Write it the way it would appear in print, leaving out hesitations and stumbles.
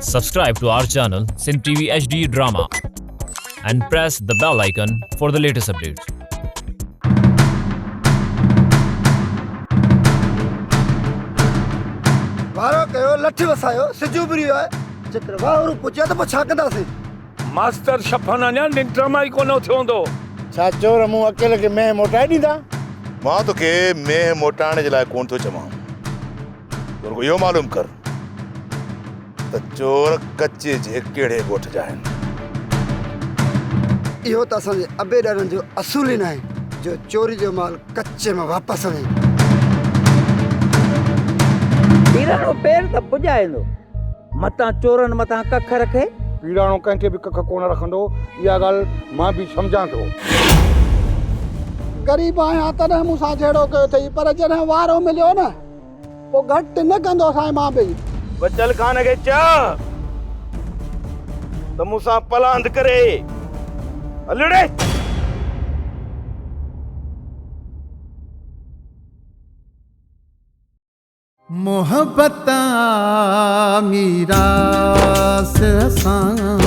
Subscribe to our channel Sin TV HD Drama and press the bell icon for the latest updates. वारो कयो लठ वसायो सिजू बुरी है चक्र वारो पुछया तो छा कंदासी मास्टर शफन अञा निंड्रमा ई कोन थियो हूंदो छा चोर मूं अकेले के मैं मोटाए ॾींदा मां तोखे मेह मोटाइण जे लाइ कोन थो चवां तोखे इहो मालूम कर त चोर कचे जे कहिड़े ॻोठ जा आहिनि इहो त असांजे अबे ॾाॾनि जो असूल ई न आहे जो चोरी जो माल कच्चे में वापसि आणे पीराणो पेर त पुॼाईंदो मतां चोरनि मतां कख रखे पीड़ाणो कंहिंखे बि कख कोन रखंदो इहा ॻाल्हि मां बि सम्झां थो ग़रीब आहियां तॾहिं मूंसां जहिड़ो कयो अथई पर जॾहिं वारो मिलियो न पोइ घटि न कंदो असांजे मां बि बचल खान खे चयो त मूंसां पलांद करे हलड़े मोहब्बत मीरास सां